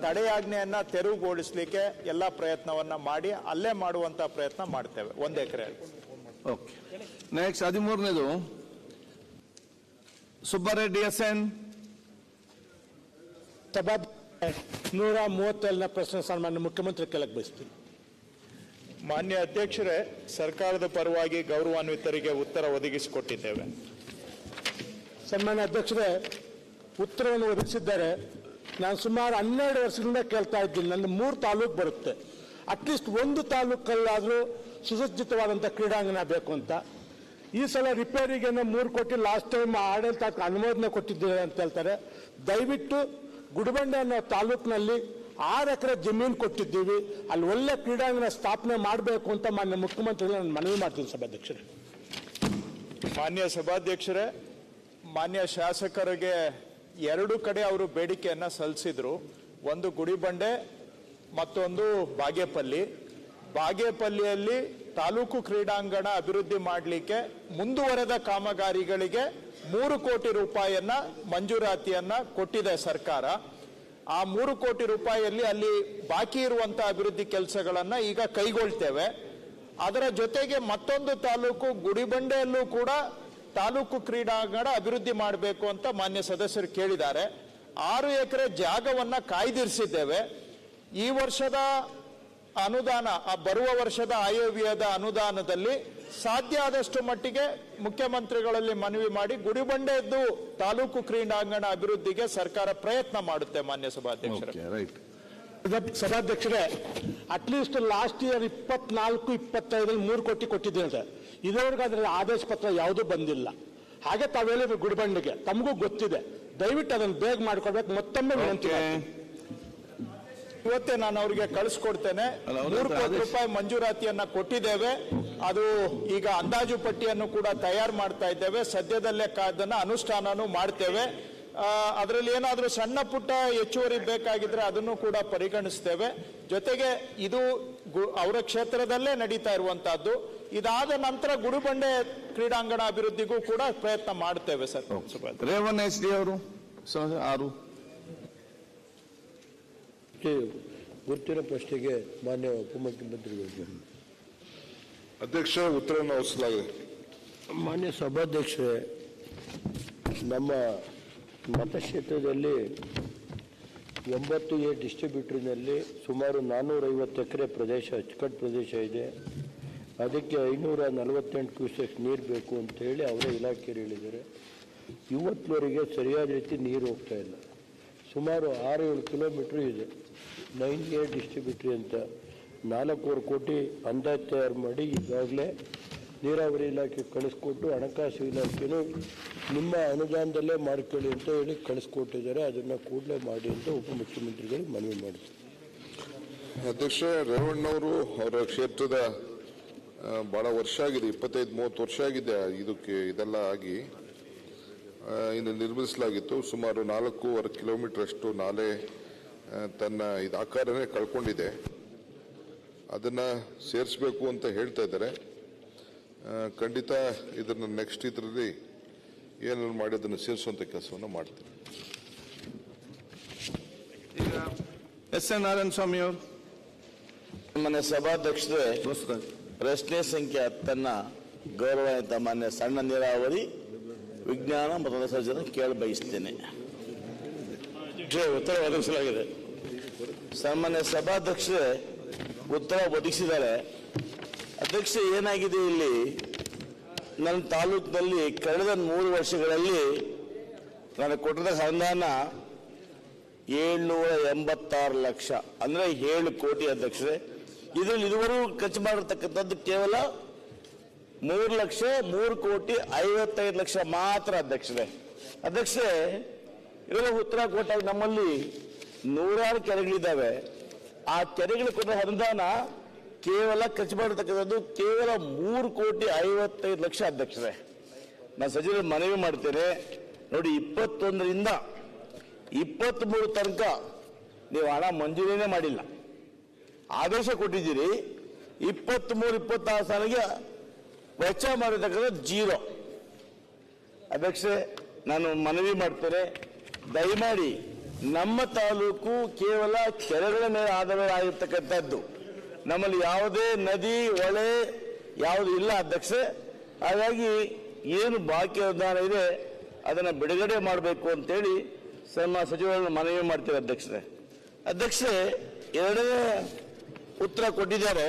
ತಡೆಯಾಜ್ಞೆಯನ್ನ ತೆರವುಗೊಳಿಸಲಿಕ್ಕೆ ಎಲ್ಲ ಪ್ರಯತ್ನವನ್ನ ಮಾಡಿ ಅಲ್ಲೇ ಮಾಡುವಂತ ಪ್ರಯತ್ನ ಮಾಡ್ತೇವೆ 1 ಎಕರೆ. ಓಕೆ, ನೆಕ್ಸ್ಟ್ 13ನೇದು ಸುಬ್ಬಾರೆಡ್ಡಿ SN. 137ನೇ ಪ್ರಶ್ನೆ ಸನ್ಮಾನ್ಯ ಮುಖ್ಯಮಂತ್ರಿ ಕೇಳಕ್ ಬಯಸ್ತೀನಿ. ಮಾನ್ಯ ಅಧ್ಯಕ್ಷರೇ, ಸರ್ಕಾರದ ಪರವಾಗಿ ಗೌರವಾನ್ವಿತರಿಗೆ ಉತ್ತರ ಒದಗಿಸಿಕೊಟ್ಟಿದ್ದೇವೆ. ಸನ್ಮಾನ್ಯ ಅಧ್ಯಕ್ಷರೇ, ಉತ್ತರವನ್ನು ಒದಗಿಸಿದ್ದಾರೆ. ನಾನು ಸುಮಾರು 12 ವರ್ಷದಿಂದ ಕೇಳ್ತಾ ಇದ್ದೀನಿ. ನನ್ನ 3 ತಾಲೂಕು ಬರುತ್ತೆ, ಅಟ್ಲೀಸ್ಟ್ ಒಂದು ತಾಲೂಕಲ್ಲಾದರೂ ಸುಸಜ್ಜಿತವಾದಂಥ ಕ್ರೀಡಾಂಗಣ ಬೇಕು ಅಂತ. ಈ ಸಲ ರಿಪೇರಿಗೆ 3 ಕೋಟಿ ಲಾಸ್ಟ್ ಟೈಮ್ ಆಡಳಿತ ಅನುಮೋದನೆ ಕೊಟ್ಟಿದ್ದೀರಿ ಅಂತ ಹೇಳ್ತಾರೆ. ದಯವಿಟ್ಟು ಗುಡಿಬಂಡೆ ಅನ್ನೋ ತಾಲೂಕಿನಲ್ಲಿ 6 ಎಕರೆ ಜಮೀನು ಕೊಟ್ಟಿದ್ದೀವಿ, ಅಲ್ಲಿ ಒಳ್ಳೆ ಕ್ರೀಡಾಂಗಣ ಸ್ಥಾಪನೆ ಮಾಡಬೇಕು ಅಂತ ಮಾನ್ಯ ಮುಖ್ಯಮಂತ್ರಿಗಳು ನಾನು ಮನವಿ ಮಾಡ್ತೀನಿ ಸಭಾಧ್ಯಕ್ಷರೇ. ಮಾನ್ಯ ಸಭಾಧ್ಯಕ್ಷರೇ, ಮಾನ್ಯ ಶಾಸಕರಿಗೆ 2 ಕಡೆ ಅವರು ಬೇಡಿಕೆಯನ್ನ ಸಲ್ಲಿಸಿದ್ರು. ಒಂದು ಗುಡಿಬಂಡೆ, ಮತ್ತೊಂದು ಬಾಗೇಪಲ್ಲಿ. ಬಾಗೇಪಲ್ಲಿಯಲ್ಲಿ ತಾಲೂಕು ಕ್ರೀಡಾಂಗಣ ಅಭಿವೃದ್ಧಿ ಮಾಡಲಿಕ್ಕೆ ಮುಂದುವರೆದ ಕಾಮಗಾರಿಗಳಿಗೆ 3 ಕೋಟಿ ರೂಪಾಯಿಯನ್ನ ಮಂಜೂರಾತಿಯನ್ನ ಕೊಟ್ಟಿದೆ ಸರ್ಕಾರ. ಆ 3 ಕೋಟಿ ರೂಪಾಯಿಯಲ್ಲಿ ಅಲ್ಲಿ ಬಾಕಿ ಇರುವಂತಹ ಅಭಿವೃದ್ಧಿ ಕೆಲಸಗಳನ್ನ ಈಗ ಕೈಗೊಳ್ತೇವೆ. ಅದರ ಜೊತೆಗೆ ಮತ್ತೊಂದು ತಾಲೂಕು ಗುಡಿಬಂಡೆಯಲ್ಲೂ ಕೂಡ ತಾಲೂಕು ಕ್ರೀಡಾಂಗಣ ಅಭಿವೃದ್ಧಿ ಮಾಡಬೇಕು ಅಂತ ಮಾನ್ಯ ಸದಸ್ಯರು ಕೇಳಿದ್ದಾರೆ. 6 ಎಕರೆ ಜಾಗವನ್ನ ಕಾಯ್ದಿರಿಸಿದ್ದೇವೆ. ಈ ವರ್ಷದ ಅನುದಾನ, ಬರುವ ವರ್ಷದ ಆಯವ್ಯಯದ ಅನುದಾನದಲ್ಲಿ ಸಾಧ್ಯ ಆದಷ್ಟು ಮಟ್ಟಿಗೆ ಮುಖ್ಯಮಂತ್ರಿಗಳಲ್ಲಿ ಮನವಿ ಮಾಡಿ ಗುಡಿಬಂಡೆಯದ್ದು ತಾಲೂಕು ಕ್ರೀಡಾಂಗಣ ಅಭಿವೃದ್ಧಿಗೆ ಸರ್ಕಾರ ಪ್ರಯತ್ನ ಮಾಡುತ್ತೆ. ಮಾನ್ಯ ಸಭಾಧ್ಯಕ್ಷರೇ, ಸಭಾಧ್ಯಕ್ಷರೇ, ಅಟ್ಲೀಸ್ಟ್ ಲಾಸ್ಟ್ ಇಯರ್ 24-25 3 ಕೋಟಿ ಕೊಟ್ಟಿದ್ದೀನಿ ಸರ್. ಇದುವರೆಗೂ ಅದರಲ್ಲಿ ಆದೇಶ ಪತ್ರ ಯಾವುದೂ ಬಂದಿಲ್ಲ. ಹಾಗೆ ತಾವು ಹೇಳಿದ್ರು ಗುಡಿಬಂಡೆಗೆ, ತಮಗೂ ಗೊತ್ತಿದೆ. ದಯವಿಟ್ಟು ಅದನ್ನು ಬೇಗ ಮಾಡಿಕೊಡ್ಬೇಕು. ಮತ್ತೊಮ್ಮೆ ವಿನಂತಿ. ಇವತ್ತೇ ನಾನು ಅವರಿಗೆ ಕಳಿಸ್ಕೊಡ್ತೇನೆ. 3 ಕೋಟಿ ರೂಪಾಯಿ ಮಂಜೂರಾತಿಯನ್ನ ಕೊಟ್ಟಿದ್ದೇವೆ. ಅದು ಈಗ ಅಂದಾಜು ಪಟ್ಟಿಯನ್ನು ಕೂಡ ತಯಾರು ಮಾಡ್ತಾ ಇದ್ದೇವೆ. ಸದ್ಯದಲ್ಲೇ ಅದನ್ನ ಅನುಷ್ಠಾನನೂ ಮಾಡ್ತೇವೆ. ಅದರಲ್ಲಿ ಏನಾದರೂ ಸಣ್ಣ ಪುಟ್ಟ ಹೆಚ್ಚುವರಿ ಬೇಕಾಗಿದ್ರೆ ಅದನ್ನು ಕೂಡ ಪರಿಗಣಿಸ್ತೇವೆ. ಜೊತೆಗೆ ಇದು ಅವರ ಕ್ಷೇತ್ರದಲ್ಲೇ ನಡೀತಾ ಇರುವಂತಹದ್ದು. ಇದಾದ ನಂತರ ಗುಡಿಬಂಡೆ ಕ್ರೀಡಾಂಗಣ ಅಭಿವೃದ್ಧಿಗೂ ಕೂಡ ಪ್ರಯತ್ನ ಮಾಡ್ತೇವೆ ಸರ್. ರೇವಣ್ಣ SD ಅವರು 6. ಗುರುತಿನ ಪ್ರಶ್ನೆಗೆ ಮಾನ್ಯ ಉಪಮುಖ್ಯಮಂತ್ರಿಗಳು. ಅಧ್ಯಕ್ಷ, ಉತ್ತರವನ್ನು ವಹಿಸಲಾಗಿದೆ. ಮಾನ್ಯ ಸಭಾಧ್ಯಕ್ಷರೇ, ನಮ್ಮ ಮತಕ್ಷೇತ್ರದಲ್ಲಿ 9A ಡಿಸ್ಟ್ರಿಬ್ಯೂಟರ್ನಲ್ಲಿ ಸುಮಾರು 450 ಎಕರೆ ಪ್ರದೇಶ, ಅಚ್ಚುಕಟ್ಟು ಪ್ರದೇಶ ಇದೆ. ಅದಕ್ಕೆ 548 ಕ್ಯೂಸೆಕ್ ನೀರು ಬೇಕು ಅಂತೇಳಿ ಅವರೇ ಇಲಾಖೆಯವರು ಹೇಳಿದ್ದಾರೆ. ಇವತ್ತಿನವರೆಗೆ ಸರಿಯಾದ ರೀತಿ ನೀರು ಹೋಗ್ತಾ ಇಲ್ಲ. ಸುಮಾರು 6-7 ಕಿಲೋಮೀಟ್ರ್ ಇದೆ 9A ಡಿಸ್ಟ್ರಿಬ್ಯೂಟರ್ ಅಂತ. 4.25 ಕೋಟಿ ಅಂದಾಜು ತಯಾರು ಮಾಡಿ ಈಗಾಗಲೇ ನೀರಾವರಿ ಇಲಾಖೆ ಕಳಿಸ್ಕೊಟ್ಟು, ಹಣಕಾಸು ಇಲಾಖೆಯೂ ನಿಮ್ಮ ಅನುದಾನದಲ್ಲೇ ಮಾಡ್ಕೊಳ್ಳಿ ಅಂತ ಹೇಳಿ ಕಳಿಸ್ಕೊಟ್ಟಿದ್ದಾರೆ. ಅದನ್ನು ಕೂಡಲೇ ಮಾಡಿ ಅಂತ ಉಪಮುಖ್ಯಮಂತ್ರಿಗಳು ಮನವಿ ಮಾಡ್ತಾರೆ. ಅಧ್ಯಕ್ಷ, ರೇವಣ್ಣವರು ಅವರ ಕ್ಷೇತ್ರದ ಭಾಳ ವರ್ಷ ಆಗಿದೆ, 25-30 ವರ್ಷ ಆಗಿದೆ ಇದಕ್ಕೆ ಇದೆಲ್ಲ ಆಗಿ. ಇನ್ನು ನಿರ್ಮಿಸಲಾಗಿತ್ತು. ಸುಮಾರು 4.25 ಕಿಲೋಮೀಟರ್ ಅಷ್ಟು ನಾಲೆ ತನ್ನ ಆಕಾರನೇ ಕಳ್ಕೊಂಡಿದೆ. ಅದನ್ನು ಸೇರಿಸಬೇಕು ಅಂತ ಹೇಳ್ತಾ ಇದ್ದಾರೆ. ಖಂಡಿತ ಇದನ್ನು ನೆಕ್ಸ್ಟ್ ಇದರಲ್ಲಿ ಏನಾದ್ರು ಮಾಡಿ ಅದನ್ನು ಸೇರಿಸುವಂಥ ಕೆಲಸವನ್ನು ಮಾಡ್ತೀವಿ. ಈಗ SN ನಾರಾಯಣ ಸ್ವಾಮಿ ಅವರು. ಮಾನ್ಯ ಸಭಾಧ್ಯಕ್ಷರೇ, ಪ್ರಶ್ನೆ ಸಂಖ್ಯೆ 10 ಗೌರವಾನ್ವಿತ ಮಾನ್ಯ ಸಣ್ಣ ನೀರಾವರಿ ವಿಜ್ಞಾನ ಮತ್ತು ತಂತ್ರಜ್ಞಾನ ಕೇಳ ಬಯಸ್ತೇನೆ. ಉತ್ತರ ಒದಗಿಸಲಾಗಿದೆ. ಸಾಮಾನ್ಯ ಸಭಾಧ್ಯಕ್ಷರೇ, ಉತ್ತರ ಒದಗಿಸಿದ್ದಾರೆ. ಅಧ್ಯಕ್ಷ, ಏನಾಗಿದೆ ಇಲ್ಲಿ ನನ್ನ ತಾಲೂಕಿನಲ್ಲಿ ಕಳೆದ 3 ವರ್ಷಗಳಲ್ಲಿ ನಾನು ಕೊಟ್ಟಿದ್ದ ಅನುದಾನ 786 ಲಕ್ಷ, ಅಂದ್ರೆ 7 ಕೋಟಿ ಅಧ್ಯಕ್ಷರೇ. ಇದರಲ್ಲಿ ಇದುವರೆಗೂ ಖರ್ಚು ಮಾಡಿರ್ತಕ್ಕಂಥದ್ದು ಕೇವಲ 3,03,55,00,000 ಮಾತ್ರ ಅಧ್ಯಕ್ಷರೇ. ಅಧ್ಯಕ್ಷರೇ, ಇದರ ಉತ್ತರ ಕೊಟ್ಟಾಗ ನಮ್ಮಲ್ಲಿ 100 ಕೆರೆಗಳಿದ್ದಾವೆ. ಆ ಕೆರೆಗಳು ಕೊಟ್ಟ ಅನುದಾನ ಕೇವಲ ಖರ್ಚು ಮಾಡಿರ್ತಕ್ಕಂಥದ್ದು ಕೇವಲ 3,55,00,000 ಅಧ್ಯಕ್ಷರೇ. ನಾನು ಸಚಿವರು ಮನವಿ ಮಾಡ್ತೇನೆ, ನೋಡಿ 21ರಿಂದ 23 ತನಕ ನೀವು ಹಣ ಮಂಜೂರಿನೇ ಮಾಡಿಲ್ಲ, ಆದೇಶ ಕೊಟ್ಟಿದ್ದೀರಿ. 23-26 ಸಾಲಿಗೆ ವೆಚ್ಚ ಮಾಡಿರ್ತಕ್ಕಂಥ 0. ಅಧ್ಯಕ್ಷೆ, ನಾನು ಮನವಿ ಮಾಡ್ತೇನೆ, ದಯಮಾಡಿ ನಮ್ಮ ತಾಲೂಕು ಕೇವಲ ಕೆರೆಗಳ ಮೇಲೆ ಆಧಾರವಾಗಿರ್ತಕ್ಕಂಥದ್ದು. ನಮ್ಮಲ್ಲಿ ಯಾವುದೇ ನದಿ ಹೊಳೆ ಯಾವುದು ಇಲ್ಲ ಅಧ್ಯಕ್ಷೆ. ಹಾಗಾಗಿ ಏನು ಬಾಕಿ ಅನುದಾನ ಇದೆ ಅದನ್ನು ಬಿಡುಗಡೆ ಮಾಡಬೇಕು ಅಂತೇಳಿ ಸಚಿವರನ್ನು ಮನವಿ ಮಾಡ್ತೀವಿ ಅಧ್ಯಕ್ಷರೇ. ಅಧ್ಯಕ್ಷರೇ, ಎರಡನೇ ಉತ್ತರ ಕೊಟ್ಟಿದ್ದಾರೆ.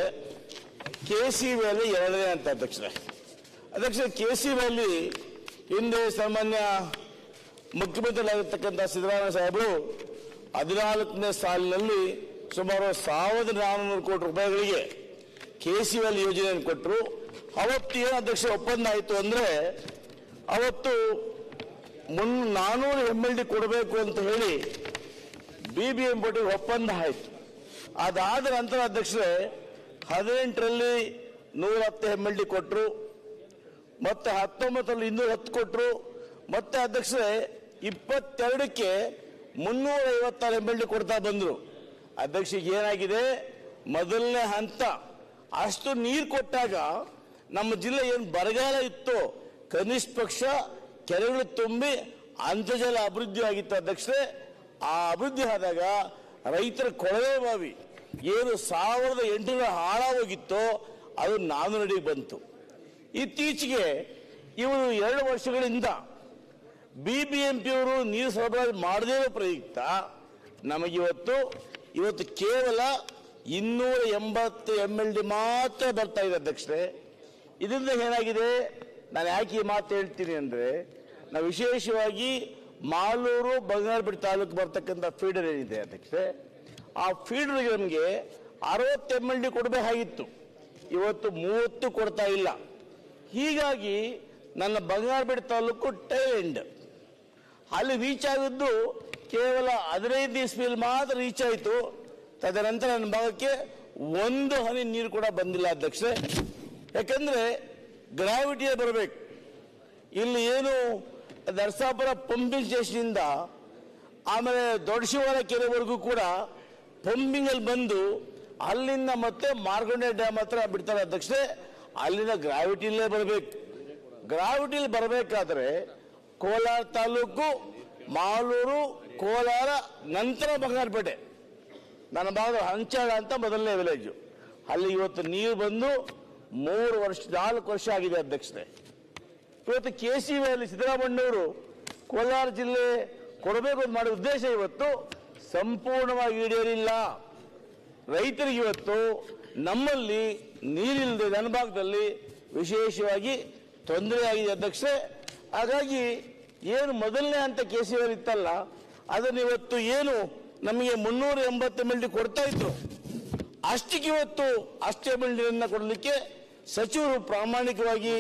KC ವ್ಯಾಲಿ ಎರಡನೇ ಅಂತ ಅಧ್ಯಕ್ಷರೇ. ಅಧ್ಯಕ್ಷರೇ, KC ವ್ಯಾಲಿ ಹಿಂದೆ ಸಾಮಾನ್ಯ ಮುಖ್ಯಮಂತ್ರಿಗಳಾಗಿರ್ತಕ್ಕಂಥ ಸಿದ್ದರಾಮಯ್ಯ ಸಾಹೇಬರು 14ನೇ ಸಾಲಿನಲ್ಲಿ ಸುಮಾರು 1400 ಕೋಟಿ ರೂಪಾಯಿಗಳಿಗೆ KC ವ್ಯಾಲಿ ಯೋಜನೆಯನ್ನು ಕೊಟ್ಟರು. ಅವತ್ತು ಏನು ಅಧ್ಯಕ್ಷ ಒಪ್ಪಂದ ಆಯಿತು ಅಂದರೆ ಅವತ್ತು 400 MLD ಕೊಡಬೇಕು ಅಂತ ಹೇಳಿ BBMP ಒಪ್ಪಂದ ಆಯಿತು. ಅದಾದ ನಂತರ ಅಧ್ಯಕ್ಷರೇ 18ರಲ್ಲಿ 110 MLD ಕೊಟ್ಟರು, ಮತ್ತೆ 19ರಲ್ಲಿ 210 ಕೊಟ್ಟರು, ಮತ್ತೆ ಅಧ್ಯಕ್ಷರೇ 22ಕ್ಕೆ 356 MLD ಕೊಡ್ತಾ ಬಂದರು. ಅಧ್ಯಕ್ಷ ಏನಾಗಿದೆ, ಮೊದಲನೇ ಹಂತ ಅಷ್ಟು ನೀರು ಕೊಟ್ಟಾಗ ನಮ್ಮ ಜಿಲ್ಲೆ ಏನು ಬರಗಾಲ ಇತ್ತು, ಕನಿಷ್ಠ ಪಕ್ಷ ಕೆರೆಗಳು ತುಂಬಿ ಅಂತರ್ಜಲ ಅಭಿವೃದ್ಧಿ ಆಗಿತ್ತು ಅಧ್ಯಕ್ಷರೇ. ಆ ಅಭಿವೃದ್ಧಿ ಆದಾಗ ರೈತರ ಕೊಳವೆ ಬಾವಿ ಏನು 1800 ಹಾಳಾಗೋಗಿತ್ತೋ ಅದು 400 ಅಡಿಗೆ ಬಂತು. ಇತ್ತೀಚೆಗೆ ಇವರು 2 ವರ್ಷಗಳಿಂದ BBMP ಅವರು ನೀರು ಸರಬರಾಜು ಮಾಡದೇ ಇರೋ ಪ್ರಯುಕ್ತ ಇವತ್ತು ಕೇವಲ 280 MLD ಮಾತ್ರ ಬರ್ತಾ ಇದೆ ಅಧ್ಯಕ್ಷರೇ. ಇದರಿಂದ ಏನಾಗಿದೆ, ನಾನು ಯಾಕೆ ಈ ಮಾತು ಹೇಳ್ತೀನಿ ಅಂದರೆ, ನಾವು ವಿಶೇಷವಾಗಿ ಮಾಲೂರು ಬಂಗಾರಪೇಟೆ ತಾಲೂಕು ಬರ್ತಕ್ಕಂಥ ಫೀಡರ್ ಏನಿದೆ ಅಧ್ಯಕ್ಷರೇ, ಆ ಫೀಡರ್ಗೆ ನಮಗೆ 60 MLD ಕೊಡಬೇಕಾಗಿತ್ತು, ಇವತ್ತು 30 ಕೊಡ್ತಾ ಇಲ್ಲ. ಹೀಗಾಗಿ ನನ್ನ ಬಂಗಾರಪೇಟೆ ತಾಲೂಕು ಟೈಲ್ ಎಂಡ್ ಅಲ್ಲಿ ರೀಚ್ ಆಗಿದ್ದು ಕೇವಲ 15 ದಿವಸದಲ್ಲಿ ಮಾತ್ರ ರೀಚ್ ಆಯಿತು. ತದನಂತರ ನನ್ನ ಭಾಗಕ್ಕೆ 1 ಹನಿ ನೀರು ಕೂಡ ಬಂದಿಲ್ಲ ಅಧ್ಯಕ್ಷರೇ. ಯಾಕಂದ್ರೆ ಗ್ರಾವಿಟಿಯೇ ಬರಬೇಕು. ಇಲ್ಲಿ ಏನು ನರಸಾಪುರ ಪಂಪಿಂಗ್ ಸ್ಟೇಷನಿಂದ ಆಮೇಲೆ ದೊಡ್ಡಶಿವರ ಕೆರೆವರೆಗೂ ಕೂಡ ಪಂಪಿಂಗ್ ಅಲ್ಲಿ ಬಂದು ಅಲ್ಲಿಂದ ಮತ್ತೆ ಮಾರ್ಗೊಂಡೆ ಡ್ಯಾಮ್ ಹತ್ರ ಬಿಡ್ತಾರೆ ಅಧ್ಯಕ್ಷರೇ. ಅಲ್ಲಿಂದ ಗ್ರಾವಿಟಿಯಲ್ಲೇ ಬರಬೇಕು. ಗ್ರಾವಿಟಿಯಲ್ಲಿ ಬರಬೇಕಾದ್ರೆ ಕೋಲಾರ ತಾಲೂಕು, ಮಾಲೂರು, ಕೋಲಾರ, ನಂತರ ಬಂಗಾರಪೇಟೆ, ನನ್ನ ಭಾಗದ ಹಂಚಾಳ ಅಂತ ಮೊದಲನೇ ವಿಲೇಜು. ಅಲ್ಲಿ ಇವತ್ತು ನೀರು ಬಂದು 4 ವರ್ಷ ಆಗಿದೆ ಅಧ್ಯಕ್ಷರೇ. ಇವತ್ತು KC ವ್ಯಾಲಿ ಸಿದ್ದರಾಮಯ್ಯನವರು ಕೋಲಾರ ಜಿಲ್ಲೆ ಕೊಡಬೇಕು ಅಂತ ಮಾಡೋ ಉದ್ದೇಶ ಇವತ್ತು ಸಂಪೂರ್ಣವಾಗಿ ಈಡೇರಿಲ್ಲ. ರೈತರಿಗೆ ಇವತ್ತು ನಮ್ಮಲ್ಲಿ ನೀರಿಲ್ಲದೆ ನನ್ನ ಭಾಗದಲ್ಲಿ ವಿಶೇಷವಾಗಿ ತೊಂದರೆ ಆಗಿದೆ ಅಧ್ಯಕ್ಷರೇ. ಹಾಗಾಗಿ ಏನು ಮೊದಲನೇ ಹಂತ KC ವ್ಯಾಲಿ ಇತ್ತಲ್ಲ, ಅದನ್ನು ಇವತ್ತು ಏನು ನಮಗೆ 380 MLD ಕೊಡ್ತಾ ಇದ್ರು, ಅಷ್ಟಕ್ಕೆ ಇವತ್ತು ಅಷ್ಟೇ MLD ಕೊಡಲಿಕ್ಕೆ ಸಚಿವರು ಪ್ರಾಮಾಣಿಕವಾಗಿ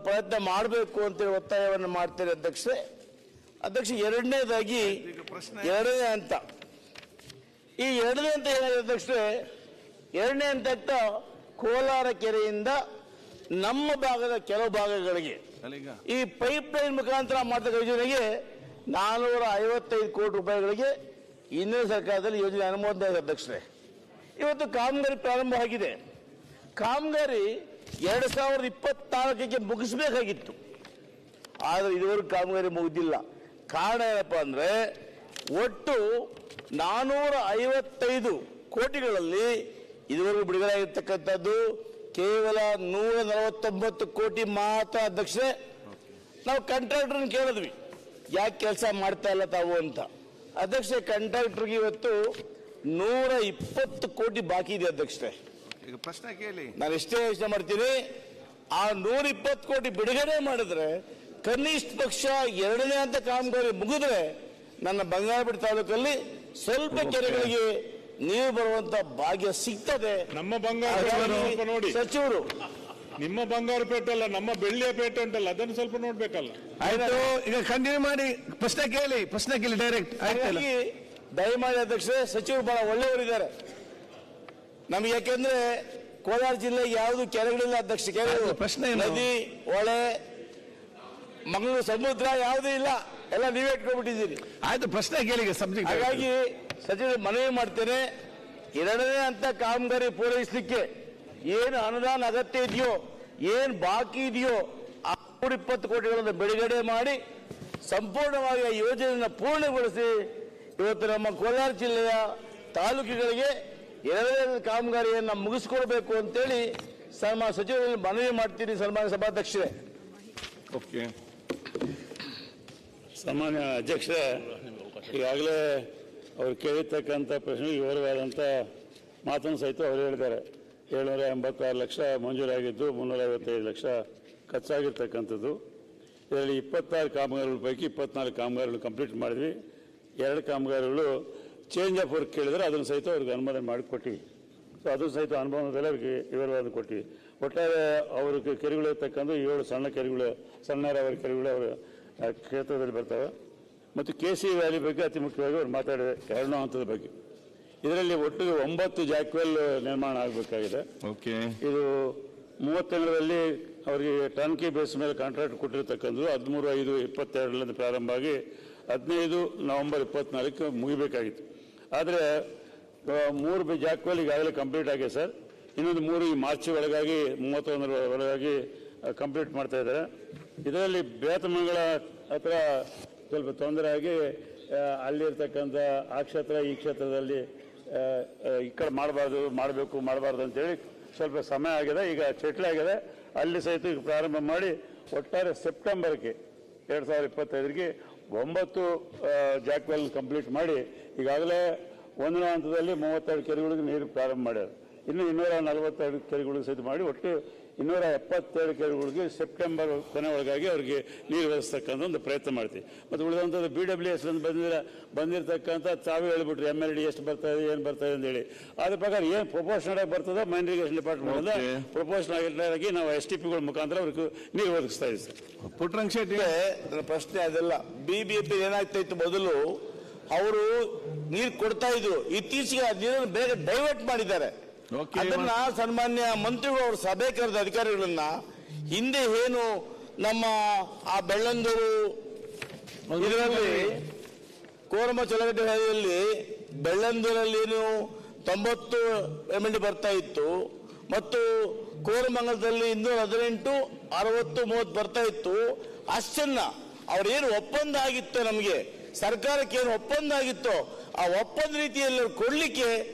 ಪ್ರಯತ್ನ ಮಾಡಬೇಕು ಅಂತ ಒತ್ತಾಯವನ್ನು ಮಾಡ್ತೇನೆ ಅಧ್ಯಕ್ಷರೇ. ಅಧ್ಯಕ್ಷ, ಎರಡನೇದಾಗಿ ಎರಡನೇ ಹಂತ, ಈ ಎರಡನೇ ಹಂತ ಏನಾಗಿದೆ ಅಧ್ಯಕ್ಷರೇ, ಎರಡನೇ ಹಂತ ಕೋಲಾರ ಕೆರೆಯಿಂದ ನಮ್ಮ ಭಾಗದ ಕೆಲವು ಭಾಗಗಳಿಗೆ ಈ ಪೈಪ್ ಲೈನ್ ಮುಖಾಂತರ ಮಾಡಿದ ಯೋಜನೆಗೆ 455 ಕೋಟಿ ರೂಪಾಯಿಗಳಿಗೆ ಹಿಂದಿನ ಸರ್ಕಾರದಲ್ಲಿ ಯೋಜನೆ ಅನುಮೋದನೆ ಇದೆ ಅಧ್ಯಕ್ಷರೇ. ಇವತ್ತು ಕಾಮಗಾರಿ ಪ್ರಾರಂಭವಾಗಿದೆ. ಕಾಮಗಾರಿ 2024ಕ್ಕೆ ಮುಗಿಸಬೇಕಾಗಿತ್ತು, ಆದರೆ ಇದುವರೆಗೂ ಕಾಮಗಾರಿ ಮುಗಿದಿಲ್ಲ. ಕಾರಣ ಏನಪ್ಪಾ ಅಂದ್ರೆ, ಒಟ್ಟು 455 ಕೋಟಿಗಳಲ್ಲಿ ಇದುವರೆಗೂ ಬಿಡುಗಡೆ ಆಗಿರ್ತಕ್ಕಂಥದ್ದು ಕೇವಲ 149 ಕೋಟಿ ಮಾತ್ರ ಅಧ್ಯಕ್ಷರೇ. ನಾವು ಕಾಂಟ್ರಾಕ್ಟರ್ನ ಕೇಳಿದ್ವಿ, ಯಾಕೆ ಕೆಲಸ ಮಾಡ್ತಾ ಇಲ್ಲ ತಾವು ಅಂತ. ಅಧ್ಯಕ್ಷ, ಕಾಂಟ್ರಾಕ್ಟರ್ಗೆ ಇವತ್ತು 120 ಕೋಟಿ ಬಾಕಿ ಇದೆ ಅಧ್ಯಕ್ಷರೇ. ಈಗ ಪ್ರಶ್ನೆ ಕೇಳಿ, ನಾನು ಎಷ್ಟೇ ಯೋಚನೆ ಮಾಡ್ತೀನಿ, ಆ 120 ಕೋಟಿ ಬಿಡುಗಡೆ ಮಾಡಿದ್ರೆ ಕನಿಷ್ಠ ಪಕ್ಷ ಎರಡನೇ ಹಂತ ಕಾಮಗಾರಿ ಮುಗಿದ್ರೆ ನನ್ನ ಬಂಗಾರಪೇಟೆ ತಾಲೂಕಲ್ಲಿ ಸ್ವಲ್ಪ ಕೆರೆಗಳಿಗೆ ನೀರು ಬರುವಂತ ಭಾಗ್ಯ ಸಿಗ್ತದೆ. ನಮ್ಮ ಬಂಗಾರಪೇಟೆ ನೋಡಿ ಸಚಿವರು, ನಿಮ್ಮ ಬಂಗಾರಪೇಟೆ ಅಲ್ಲ, ನಮ್ಮ ಬೆಳ್ಳಿಯಪೇಟೆ ಉಂಟಲ್ಲ, ಅದನ್ನು ಸ್ವಲ್ಪ ನೋಡ್ಬೇಕಲ್ಲ. ಆಯ್ತು, ಈಗ ಕಂಟಿನ್ಯೂ ಮಾಡಿ. ಪ್ರಶ್ನೆ ಕೇಳಿ ಡೈರೆಕ್ಟ್. ದಯಮಾಡಿ ಅಧ್ಯಕ್ಷರೇ, ಸಚಿವರು ಬಹಳ ಒಳ್ಳೆಯವರಿದ್ದಾರೆ ನಮಗೆ. ಯಾಕೆಂದ್ರೆ ಕೋಲಾರ ಜಿಲ್ಲೆಗೆ ಯಾವುದು ಕೆರೆಗಳಿಲ್ಲ ಅಧ್ಯಕ್ಷ. ಪ್ರಶ್ನೆ ನದಿ, ಹೊಳೆ, ಮಂಗಳೂರು ಸಮುದ್ರ ಯಾವುದೂ ಇಲ್ಲ, ಎಲ್ಲ ನೀವೇ ಇಟ್ಕೊಂಡ್ಬಿಟ್ಟಿದ್ದೀರಿ. ಆಯ್ತು, ಪ್ರಶ್ನೆ ಕೇಳಿ ಸಬ್ಜೆಕ್ಟ್. ಹಾಗಾಗಿ ಸಚಿವರು ಮನವಿ ಮಾಡ್ತೇನೆ, ಎರಡನೇ ಹಂತ ಕಾಮಗಾರಿ ಪೂರೈಸಲಿಕ್ಕೆ ಏನು ಅನುದಾನ ಅಗತ್ಯ ಇದೆಯೋ, ಏನು ಬಾಕಿ ಇದೆಯೋ ಆ 120 ಕೋಟಿಗಳನ್ನು ಬಿಡುಗಡೆ ಮಾಡಿ ಸಂಪೂರ್ಣವಾಗಿ ಆ ಯೋಜನೆಯನ್ನು ಪೂರ್ಣಗೊಳಿಸಿ ಇವತ್ತು ನಮ್ಮ ಕೋಲಾರ ಜಿಲ್ಲೆಯ ತಾಲೂಕುಗಳಿಗೆ ಎರಡನೇ ಕಾಮಗಾರಿಯನ್ನು ಮುಗಿಸ್ಕೊಡ್ಬೇಕು ಅಂತೇಳಿ ಸನ್ಮಾನ್ಯ ಸಚಿವರಲ್ಲಿ ಮನವಿ ಮಾಡ್ತೀನಿ. ಸನ್ಮಾನ್ಯ ಸಭಾಧ್ಯಕ್ಷರೇ. ಓಕೆ. ಸಾಮಾನ್ಯ ಅಧ್ಯಕ್ಷರೇ, ಈಗಾಗಲೇ ಅವರು ಕೇಳಿರ್ತಕ್ಕಂಥ ಪ್ರಶ್ನೆ ವಿವರವಾದಂಥ ಮಾತನ್ನು ಸಹಿತ ಅವರು ಹೇಳಿದ್ದಾರೆ. 786 ಲಕ್ಷ ಮಂಜೂರಾಗಿದ್ದು 355 ಲಕ್ಷ ಖರ್ಚಾಗಿರ್ತಕ್ಕಂಥದ್ದು. ಇದರಲ್ಲಿ 26 ಕಾಮಗಾರಿಗಳ ಪೈಕಿ 24 ಕಾಮಗಾರಿಗಳು ಕಂಪ್ಲೀಟ್ ಮಾಡಿದ್ವಿ. 2 ಕಾಮಗಾರಿಗಳು ಚೇಂಜ್ ಆಫ್ ವರ್ಕ್ ಕೇಳಿದರೆ ಅದನ್ನು ಸಹಿತ ಅವ್ರಿಗೆ ಅನುಮೋದನೆ ಮಾಡಿಕೊಟ್ಟಿವಿ. ಸೊ ಅದು ಸಹಿತ ಅನುಭವದಲ್ಲಿ ಅವರಿಗೆ ವಿವರವಾದ ಕೊಟ್ಟಿವಿ. ಒಟ್ಟಾರೆ ಅವ್ರಿಗೆ ಕೆರೆಗಳಿರ್ತಕ್ಕಂಥ 7 ಸಣ್ಣ ಕೆರೆಗಳು, ಸಣ್ಣ ನೀರಾವರಿ ಕೆರೆಗಳು ಅವರ ಕ್ಷೇತ್ರದಲ್ಲಿ ಬರ್ತವೆ. ಮತ್ತು KC ವ್ಯಾಲಿ ಬಗ್ಗೆ ಅತಿ ಮುಖ್ಯವಾಗಿ ಅವ್ರು ಮಾತಾಡಿದೆ, 2ನೇ ಹಂತದ ಬಗ್ಗೆ. ಇದರಲ್ಲಿ ಒಟ್ಟು 9 ಜಾಕ್ವೆಲ್ ನಿರ್ಮಾಣ ಆಗಬೇಕಾಗಿದೆ. ಓಕೆ. ಇದು 30 ತಿಂಗಳಲ್ಲಿ ಅವರಿಗೆ ಟರ್ನ್ಕಿ ಬೇಸ್ ಮೇಲೆ ಕಾಂಟ್ರಾಕ್ಟ್ ಕೊಟ್ಟಿರ್ತಕ್ಕಂಥದ್ದು 13/5/22 ಪ್ರಾರಂಭ ಆಗಿ 15 ನವೆಂಬರ್ 24 ಮುಗಿಬೇಕಾಗಿತ್ತು. ಆದರೆ 3 ಜಾಕ್ವೆಲ್ ಈಗಾಗಲೇ ಕಂಪ್ಲೀಟ್ ಆಗಿದೆ ಸರ್. ಇನ್ನೊಂದು 3 ಈ ಮಾರ್ಚ್ ಒಳಗಾಗಿ 31 ಒಳಗಾಗಿ ಕಂಪ್ಲೀಟ್ ಮಾಡ್ತಾ ಇದ್ದಾರೆ. ಇದರಲ್ಲಿ ಬೇತಮಂಗಲ ಹತ್ರ ಸ್ವಲ್ಪ ತೊಂದರೆ ಆಗಿ ಅಲ್ಲಿರ್ತಕ್ಕಂಥ ಆ ಕ್ಷೇತ್ರ ಈ ಕ್ಷೇತ್ರದಲ್ಲಿ ಈ ಕಡೆ ಮಾಡಬಾರ್ದು ಅಂತೇಳಿ ಸ್ವಲ್ಪ ಸಮಯ ಆಗಿದೆ. ಈಗ ಸೆಟ್ಲ್ ಆಗಿದೆ. ಅಲ್ಲಿ ಸಹಿತ ಈಗ ಪ್ರಾರಂಭ ಮಾಡಿ ಒಟ್ಟಾರೆ ಸೆಪ್ಟೆಂಬರ್ಗೆ 2025ಗೆ 9 ಜಾಕ್ವೆಲ್ ಕಂಪ್ಲೀಟ್ ಮಾಡಿ ಈಗಾಗಲೇ 1ನೇ ಹಂತದಲ್ಲಿ 32 ಕೆರೆಗಳಿಗೆ ನೀರು ಪ್ರಾರಂಭ ಮಾಡ್ಯಾರ. ಇನ್ನು 242 ಕೆರೆಗಳಿಗೆ ಸಹಿತ ಮಾಡಿ ಒಟ್ಟು 277 ಕೆರೆಗಳಿಗೆ ಸೆಪ್ಟೆಂಬರ್ ಕೊನೆ ಒಳಗಾಗಿ ಅವರಿಗೆ ನೀರು ಒದಗಿಸ್ತಕ್ಕಂಥ ಒಂದು ಪ್ರಯತ್ನ ಮಾಡ್ತೀವಿ. ಮತ್ತು ಉಳಿದಂಥದ್ದು BWS ಬಂದಿರತಕ್ಕಂಥ ತಾವೇ ಹೇಳ್ಬಿಟ್ರಿ MLD ಎಷ್ಟು ಬರ್ತಾ ಇದೆ, ಏನು ಬರ್ತಾ ಇದೆ ಅಂತೇಳಿ. ಅದ್ರ ಪ್ರಕಾರ ಏನು ಪ್ರೊಪೋರ್ಷನಲ್ ಆಗಿ ಬರ್ತದೆ ಮೈನ್ ಇರಿಗೇಷನ್ ಡಿಪಾರ್ಟ್ಮೆಂಟ್ ಪ್ರೊಪೋರ್ಷನಲ್ ಆಗಿ ನಾವು STPಗಳ ಮುಖಾಂತರ ಅವ್ರಿಗೆ ನೀರು ಒದಗಿಸ್ತಾ ಇದ್ದೀವಿ ಸರ್. ಪುಟ್ಟರಂಗ ಶೆಟ್ಟಿ ನನ್ನ ಪ್ರಶ್ನೆ ಅದೆಲ್ಲ. BBMP ಏನಾಗ್ತಾ ಇತ್ತು, ಮೊದಲು ಅವರು ನೀರು ಕೊಡ್ತಾ ಇದ್ರು, ಇತ್ತೀಚೆಗೆ ಆ ನೀರನ್ನು ಬೇಗ ಡೈವರ್ಟ್ ಮಾಡಿದ್ದಾರೆ. ಅದನ್ನ ಸನ್ಮಾನ್ಯ ಮಂತ್ರಿಗಳು ಅವರು ಸಭೆ ಕರೆದ ಅಧಿಕಾರಿಗಳನ್ನ ಹಿಂದೆ ಏನು ನಮ್ಮ ಆ ಬೆಳ್ಳಂದೂರು ಇದರಲ್ಲಿ ಕೋರಮ ಚಲಗಟ್ಟೆಯಲ್ಲಿ ಬೆಳ್ಳಂದೂರಲ್ಲಿ ಏನು 90 MLD ಬರ್ತಾ ಇತ್ತು ಮತ್ತು ಕೋರಮಂಗಲದಲ್ಲಿ 218, 60, 30 ಬರ್ತಾ ಇತ್ತು. ಅಷ್ಟನ್ನ ಅವ್ರೇನು ಒಪ್ಪಂದ ಆಗಿತ್ತು, ನಮಗೆ ಸರ್ಕಾರಕ್ಕೆ ಏನು ಒಪ್ಪಂದ ಆಗಿತ್ತೋ ಆ ಒಪ್ಪಂದ ರೀತಿಯಲ್ಲಿ ಕೊಡ್ಲಿಕ್ಕೆ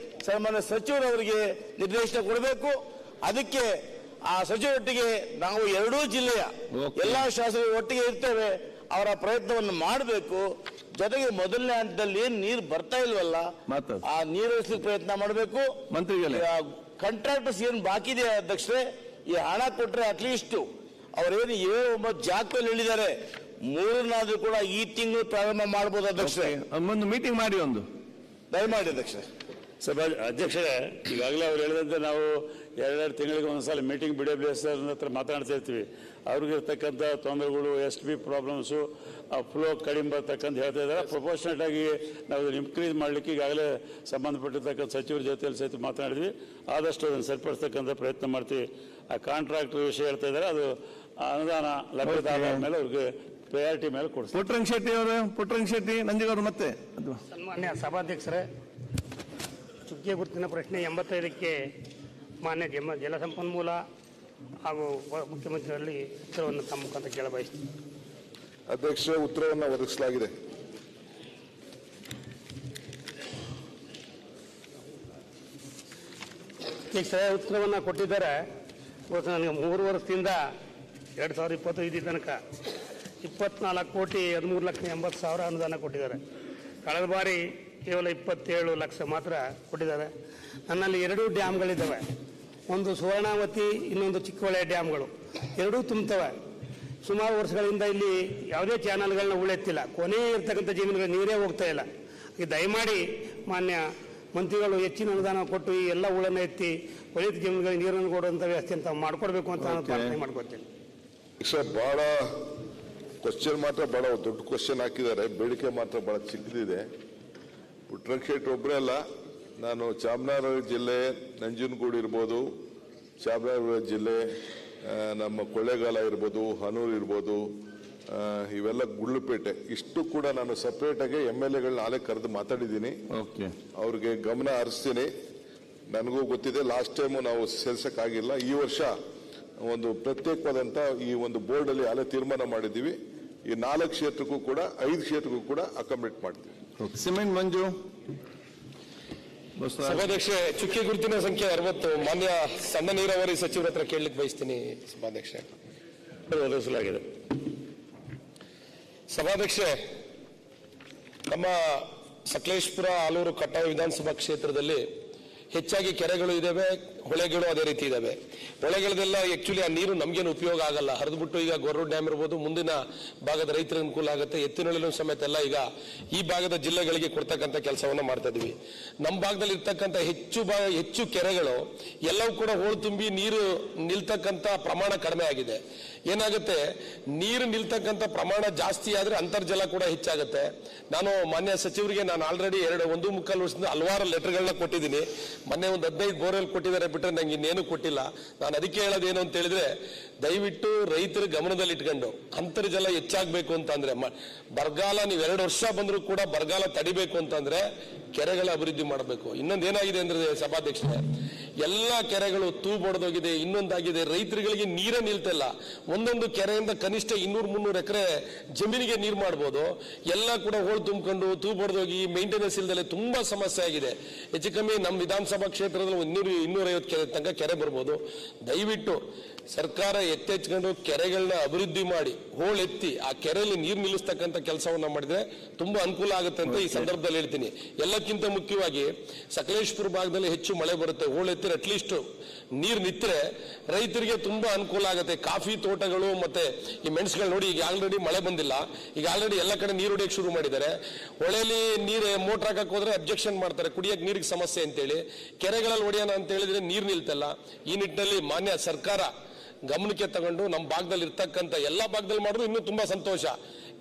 ಸನ್ಮಾನ್ಯ ಸಚಿವರವರಿಗೆ ನಿರ್ದೇಶನ ಕೊಡಬೇಕು. ಅದಕ್ಕೆ ಆ ಸಚಿವರೊಟ್ಟಿಗೆ ನಾವು ಎರಡೂ ಜಿಲ್ಲೆಯ ಎಲ್ಲಾ ಶಾಸಕರು ಒಟ್ಟಿಗೆ ಇರ್ತೇವೆ. ಅವರ ಪ್ರಯತ್ನವನ್ನು ಮಾಡಬೇಕು. ಜೊತೆಗೆ ಮೊದಲನೇ ಹಂತದಲ್ಲಿ ಏನ್ ನೀರು ಬರ್ತಾ ಇಲ್ವಲ್ಲ, ಆ ನೀರು ಉಳಿಸಲಿಕ್ಕೆ ಪ್ರಯತ್ನ ಮಾಡಬೇಕು. ಕಾಂಟ್ರಾಕ್ಟರ್ಸ್ ಏನು ಬಾಕಿ ಇದೆ ಅಧ್ಯಕ್ಷರೇ, ಈ ಹಣ ಕೊಟ್ಟರೆ ಅಟ್ಲೀಸ್ಟ್ ಅವರೇನು 7-9 ಜಾಕ್ವೆಲ್ ಹೇಳಿದ್ದಾರೆ, 3 ಕೂಡ ಈ ತಿಂಗಳು ಪ್ರಾರಂಭ ಮಾಡಬಹುದು ಅಧ್ಯಕ್ಷರೇ. ಒಂದು ಮೀಟಿಂಗ್ ಮಾಡಿ ಒಂದು ದಯಮಾಡಿ ಅಧ್ಯಕ್ಷರೇ. ಸಭಾ ಅಧ್ಯಕ್ಷರೇ, ಈಗಾಗಲೇ ಅವ್ರು ಹೇಳಿದಂತೆ ನಾವು 2 ತಿಂಗಳಿಗೆ ಒಂದ್ಸಲ ಮೀಟಿಂಗ್ BWS ಹತ್ರ ಮಾತನಾಡ್ತಾ ಇರ್ತೀವಿ. ಅವ್ರಿಗಿರ್ತಕ್ಕಂಥ ತೊಂದರೆಗಳು, STP ಪ್ರಾಬ್ಲಮ್ಸು, ಫ್ಲೋ ಕಡಿಮೆ ಬರ್ತಕ್ಕಂಥ ಹೇಳ್ತಾ ಇದ್ದಾರೆ. ಪ್ರೊಪೋರ್ಷನೇಟ್ ಆಗಿ ನಾವು ಅದನ್ನು ಇನ್ಕ್ರೀಸ್ ಮಾಡಲಿಕ್ಕೆ ಈಗಾಗಲೇ ಸಂಬಂಧಪಟ್ಟಿರ್ತಕ್ಕಂಥ ಸಚಿವರ ಜೊತೆಯಲ್ಲಿ ಸಹಿತ ಮಾತನಾಡಿದ್ವಿ. ಆದಷ್ಟು ಅದನ್ನು ಸರಿಪಡಿಸ್ತಕ್ಕಂಥ ಪ್ರಯತ್ನ ಮಾಡ್ತೀವಿ. ಆ ಕಾಂಟ್ರಾಕ್ಟರ್ ವಿಷಯ ಹೇಳ್ತಾ ಇದ್ದಾರೆ, ಅದು ಅನುದಾನ ಲಭ್ಯತೆ ಆದ ಮೇಲೆ ಅವ್ರಿಗೆ ಪ್ರಯಾರಿಟಿ ಮೇಲೆ ಕೊಡ್ತಾರೆ. ಪುಟ್ಟರಂಗ ಶೆಟ್ಟಿ ನಂದಿಗೌಡರು ಮತ್ತೆ. ಸನ್ಮಾನ್ಯ ಸಭಾಧ್ಯಕ್ಷರೇ, ಚುಕ್ಕೆ ಗುರುತಿನ ಪ್ರಶ್ನೆ 85ಕ್ಕೆ ಮಾನ್ಯ ಜಲಸಂಪನ್ಮೂಲ ಹಾಗೂ ಮುಖ್ಯಮಂತ್ರಿಗಳಲ್ಲಿ ಉತ್ತರವನ್ನು ತಮ್ಮ ಮುಖಾಂತರ ಕೇಳಬಯಸ್ತೀನಿ. ಅಧ್ಯಕ್ಷ, ಉತ್ತರವನ್ನು ಒದಗಿಸಲಾಗಿದೆ. ಅಧ್ಯಕ್ಷರೇ, ಉತ್ತರವನ್ನು ಕೊಟ್ಟಿದ್ದಾರೆ. ಇವತ್ತು ನನಗೆ 3 ವರ್ಷದಿಂದ 2025 ತನಕ 24,13,80,000 ಅನುದಾನ ಕೊಟ್ಟಿದ್ದಾರೆ. ಕಳೆದ ಬಾರಿ ಕೇವಲ 27 ಲಕ್ಷ ಮಾತ್ರ ಕೊಟ್ಟಿದ್ದಾರೆ. ನನ್ನಲ್ಲಿ 2 ಡ್ಯಾಮ್ಗಳಿದ್ದಾವೆ, ಒಂದು ಸುವರ್ಣಾವತಿ, ಇನ್ನೊಂದು ಚಿಕ್ಕಹೊಳೆ ಡ್ಯಾಮ್ಗಳು. 2 ತುಂಬುತ್ತವೆ. ಸುಮಾರು ವರ್ಷಗಳಿಂದ ಇಲ್ಲಿ ಯಾವುದೇ ಚಾನಲ್ಗಳನ್ನ ಉಳೆತ್ತಿಲ್ಲ. ಕೊನೆ ಇರ್ತಕ್ಕಂಥ ಜಮೀನುಗಳ ನೀರೇ ಹೋಗ್ತಾ ಇಲ್ಲ. ದಯಮಾಡಿ ಮಾನ್ಯ ಮಂತ್ರಿಗಳು ಹೆಚ್ಚಿನ ಅನುದಾನ ಕೊಟ್ಟು ಈ ಎಲ್ಲ ಉಳನ್ನು ಎತ್ತಿ ಒಳಿತ ಜಮೀನುಗಳಿಗೆ ನೀರನ್ನು ಕೊಡುವಂಥ ವ್ಯವಸ್ಥೆ ಅಂತ ಮಾಡಿಕೊಡ್ಬೇಕು ಅಂತ ನಾನು ಪ್ರಾರ್ಥನೆ ಮಾಡ್ಕೊಳ್ತೇನೆ. ಬಹಳ ಕ್ವಶನ್ ಮಾತ್ರ ಬಹಳ ದೊಡ್ಡ ಕ್ವಶನ್ ಹಾಕಿದ್ದಾರೆ, ಬೇಡಿಕೆ ಮಾತ್ರ ಬಹಳ ಚಿಕ್ಕದಿದೆ. ಪುಟ್ಟರಂಗ ಶೆಟ್ಟಿ ಒಬ್ಬರೇ ಅಲ್ಲ, ನಾನು ಚಾಮರಾಜನಗರ ಜಿಲ್ಲೆ ನಂಜನಗೂಡು ಇರ್ಬೋದು, ಚಾಮರಾಜನಗರ ಜಿಲ್ಲೆ ನಮ್ಮ ಕೊಳ್ಳೇಗಾಲ ಇರ್ಬೋದು, ಹನೂರು ಇರ್ಬೋದು, ಇವೆಲ್ಲ ಗುಳ್ಳುಪೇಟೆ, ಇಷ್ಟು ಕೂಡ ನಾನು ಸಪ್ರೇಟ್ ಆಗಿ MLAಗಳನ್ನ ನಾಳೆ ಕರೆದು ಮಾತಾಡಿದ್ದೀನಿ. ಅವ್ರಿಗೆ ಗಮನ ಹರಿಸ್ತೀನಿ. ನನಗೂ ಗೊತ್ತಿದೆ, ಲಾಸ್ಟ್ ಟೈಮು ನಾವು ಸೇರ್ಸಕ್ಕಾಗಿಲ್ಲ. ಈ ವರ್ಷ ಒಂದು ಪ್ರತ್ಯೇಕವಾದಂತ ಈ ಒಂದು ಬೋರ್ಡ್ ಅಲ್ಲಿ ಅಲ್ಲೇ ತೀರ್ಮಾನ ಮಾಡಿದ್ದೀವಿ. ಈ 4 ಕ್ಷೇತ್ರಕ್ಕೂ ಕೂಡ 5 ಕ್ಷೇತ್ರಕ್ಕೂ ಕೂಡ ಅಕಾಮಿಡೇಟ್ ಮಾಡ್ತೀವಿ. ಸಿಮೆಂಟ್ ಮಂಜು ಸಭಾಧ್ಯಕ್ಷೆ, ಚುಕ್ಕಿ ಗುರುತಿನ ಸಂಖ್ಯೆ 60 ಮಾನ್ಯ ಸಣ್ಣ ನೀರಾವರಿ ಸಚಿವರ ಹತ್ರ ಕೇಳಲಿಕ್ಕೆ ಬಯಸ್ತೀನಿ ಸಭಾಧ್ಯಕ್ಷೆ. ಒದಗಿಸಲಾಗಿದೆ. ಸಭಾಧ್ಯಕ್ಷೆ, ನಮ್ಮ ಸಕಲೇಶಪುರ ಆಲೂರು ಕಟ್ಟಾಯ ವಿಧಾನಸಭಾ ಕ್ಷೇತ್ರದಲ್ಲಿ ಹೆಚ್ಚಾಗಿ ಕೆರೆಗಳು ಇದಾವೆ, ಹೊಳೆಗಳು ಅದೇ ರೀತಿ ಇದಾವೆ. ಹೊಳೆಗಳದೆಲ್ಲ ಆಕ್ಚುಲಿ ಆ ನೀರು ನಮ್ಗೇನು ಉಪಯೋಗ ಆಗಲ್ಲ, ಹರಿದ್ಬಿಟ್ಟು ಈಗ ಗೊರ್ರು ಡ್ಯಾಮ್ ಇರ್ಬೋದು, ಮುಂದಿನ ಭಾಗದ ರೈತರ ಅನುಕೂಲ ಆಗುತ್ತೆ, ಎತ್ತಿನೊಳಿನ ಸಮೇತ ಎಲ್ಲ ಈಗ ಈ ಭಾಗದ ಜಿಲ್ಲೆಗಳಿಗೆ ಕೊಡ್ತಕ್ಕಂಥ ಕೆಲಸವನ್ನ ಮಾಡ್ತಾ ಇದೀವಿ. ನಮ್ಮ ಭಾಗದಲ್ಲಿ ಇರ್ತಕ್ಕಂಥ ಹೆಚ್ಚು ಕೆರೆಗಳು ಎಲ್ಲವೂ ಕೂಡ ಹೋಳು ತುಂಬಿ ನೀರು ನಿಲ್ತಕ್ಕಂಥ ಪ್ರಮಾಣ ಕಡಿಮೆ ಆಗಿದೆ. ಏನಾಗುತ್ತೆ, ನೀರು ನಿಲ್ತಕ್ಕಂಥ ಪ್ರಮಾಣ ಜಾಸ್ತಿ ಆದ್ರೆ ಅಂತರ್ಜಲ ಕೂಡ ಹೆಚ್ಚಾಗುತ್ತೆ. ನಾನು ಮಾನ್ಯ ಸಚಿವರಿಗೆ ನಾನು ಆಲ್ರೆಡಿ 1.25 ವರ್ಷದಿಂದ ಹಲವಾರು ಲೆಟರ್ಗಳನ್ನ ಕೊಟ್ಟಿದ್ದೀನಿ. ಮೊನ್ನೆ ಒಂದು 15 ಬೋರ್ವೆಲ್ ಕೊಟ್ಟಿದ್ದಾರೆ ಬಿಟ್ಟರೆ ನಂಗೆ ಇನ್ನೇನು ಕೊಟ್ಟಿಲ್ಲ. ನಾನು ಅದಕ್ಕೆ ಹೇಳೋದೇನು ಅಂತ ಹೇಳಿದ್ರೆ, ದಯವಿಟ್ಟು ರೈತರ ಗಮನದಲ್ಲಿ ಇಟ್ಕೊಂಡು ಅಂತರ್ಜಲ ಹೆಚ್ಚಾಗಬೇಕು ಅಂತಂದ್ರೆ, ಬರಗಾಲ ನೀವು 2 ವರ್ಷ ಬಂದರೂ ಕೂಡ ಬರಗಾಲ ತಡಿಬೇಕು ಅಂತಂದ್ರೆ ಕೆರೆಗಳ ಅಭಿವೃದ್ಧಿ ಮಾಡಬೇಕು. ಇನ್ನೊಂದು ಏನಾಗಿದೆ ಅಂದ್ರೆ ಸಭಾಧ್ಯಕ್ಷರೇ, ಎಲ್ಲ ಕೆರೆಗಳು ತೂಬೊಡೆದೋಗಿದೆ, ಇನ್ನೊಂದಾಗಿದೆ, ರೈತರುಗಳಿಗೆ ನೀರೇ ನಿಲ್ತಿಲ್ಲ. ಒಂದೊಂದು ಕೆರೆಯಿಂದ ಕನಿಷ್ಠ 200-300 ಎಕರೆ ಜಮೀನಿಗೆ ನೀರು ಮಾಡ್ಬೋದು, ಎಲ್ಲ ಕೂಡ ಹೋಳು ತುಂಬಿಕೊಂಡು ತೂಬೊಡೆದೋಗಿ ಮೇಂಟೆನೆನ್ಸ್ ಇಲ್ದಲೆ ತುಂಬಾ ಸಮಸ್ಯೆ ಆಗಿದೆ. ಹೆಚ್ಚು ಕಮ್ಮಿ ನಮ್ಮ ವಿಧಾನಸಭಾ ಕ್ಷೇತ್ರದಲ್ಲಿ 200-250 ಕೆರೆ ತನಕ ಕೆರೆ ಬರ್ಬೋದು. ದಯವಿಟ್ಟು ಸರ್ಕಾರ ಎತ್ತೆಚ್ಕೊಂಡು ಕೆರೆಗಳನ್ನ ಅಭಿವೃದ್ಧಿ ಮಾಡಿ ಹೋಳೆತ್ತಿ ಆ ಕೆರೆಯಲ್ಲಿ ನೀರು ನಿಲ್ಲಿಸ್ತಕ್ಕಂಥ ಕೆಲಸವನ್ನ ಮಾಡಿದ್ರೆ ತುಂಬಾ ಅನುಕೂಲ ಆಗುತ್ತೆ ಅಂತ ಈ ಸಂದರ್ಭದಲ್ಲಿ ಹೇಳ್ತೀನಿ. ಎಲ್ಲಕ್ಕಿಂತ ಮುಖ್ಯವಾಗಿ ಸಕಲೇಶಪುರ ಭಾಗದಲ್ಲಿ ಹೆಚ್ಚು ಮಳೆ ಬರುತ್ತೆ, ಹೋಳೆತ್ತಿರ ಅಟ್ಲೀಸ್ಟ್ ನೀರು ನಿತ್ತರೆ ರೈತರಿಗೆ ತುಂಬಾ ಅನುಕೂಲ ಆಗುತ್ತೆ. ಕಾಫಿ ತೋಟಗಳು ಮತ್ತೆ ಈ ಮೆಣಸುಗಳು ನೋಡಿ, ಈಗ ಆಲ್ರೆಡಿ ಮಳೆ ಬಂದಿಲ್ಲ, ಈಗ ಆಲ್ರೆಡಿ ಎಲ್ಲ ಕಡೆ ನೀರು ಹೊಡೆಯಕ್ಕೆ ಶುರು ಮಾಡಿದ್ದಾರೆ. ಹೊಳೆಯಲ್ಲಿ ನೀರು ಮೋಟರ್ ಹಾಕಕ್ಕೆ ಹೋದ್ರೆ ಅಬ್ಜೆಕ್ಷನ್ ಮಾಡ್ತಾರೆ, ಕುಡಿಯಕ್ಕೆ ನೀರಿಗೆ ಸಮಸ್ಯೆ ಅಂತೇಳಿ. ಕೆರೆಗಳಲ್ಲಿ ಹೊಡೆಯೋಣ ಅಂತ ಹೇಳಿದ್ರೆ ನೀರು ನಿಲ್ತಲ್ಲ. ಈ ನಿಟ್ಟಿನಲ್ಲಿ ಮಾನ್ಯ ಸರ್ಕಾರ ಗಮನಕ್ಕೆ ತಗೊಂಡು ನಮ್ಮ ಭಾಗದಲ್ಲಿ ಇರ್ತಕ್ಕಂಥ ಎಲ್ಲ ಭಾಗದಲ್ಲಿ ಮಾಡಿದ್ರು ಇನ್ನೂ ತುಂಬಾ ಸಂತೋಷ.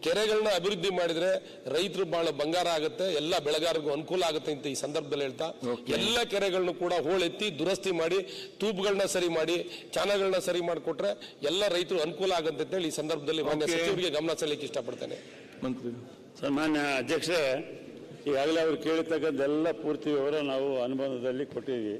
ಕೆರೆಗಳನ್ನ ಅಭಿವೃದ್ಧಿ ಮಾಡಿದ್ರೆ ರೈತರು ಬಹಳ ಬಂಗಾರ ಆಗುತ್ತೆ, ಎಲ್ಲ ಬೆಳೆಗಾರರಿಗೂ ಅನುಕೂಲ ಆಗುತ್ತೆ ಅಂತ ಈ ಸಂದರ್ಭದಲ್ಲಿ ಹೇಳ್ತಾ, ಎಲ್ಲ ಕೆರೆಗಳನ್ನು ಕೂಡ ಹೋಳೆತ್ತಿ ದುರಸ್ತಿ ಮಾಡಿ ತೂಪುಗಳನ್ನ ಸರಿ ಮಾಡಿ ಚಾನಲ್ಗಳನ್ನ ಸರಿ ಮಾಡಿಕೊಟ್ರೆ ಎಲ್ಲ ರೈತರು ಅನುಕೂಲ ಆಗುತ್ತೆ ಅಂತ ಹೇಳಿ ಈ ಸಂದರ್ಭದಲ್ಲಿ ಮಾನ್ಯ ಸಚಿವರಿಗೆ ಗಮನ ಸೆಳೆಯಕ್ಕೆ ಇಷ್ಟಪಡ್ತೇನೆ. ಸನ್ಮಾನ್ಯ ಅಧ್ಯಕ್ಷರೇ, ಈಗಾಗಲೇ ಅವರು ಕೇಳಿರ್ತಕ್ಕಂಥ ಎಲ್ಲ ಪೂರ್ತಿ ವಿವರ ನಾವು ಅನುಬಂಧದಲ್ಲಿ ಕೊಟ್ಟಿದ್ದೀವಿ.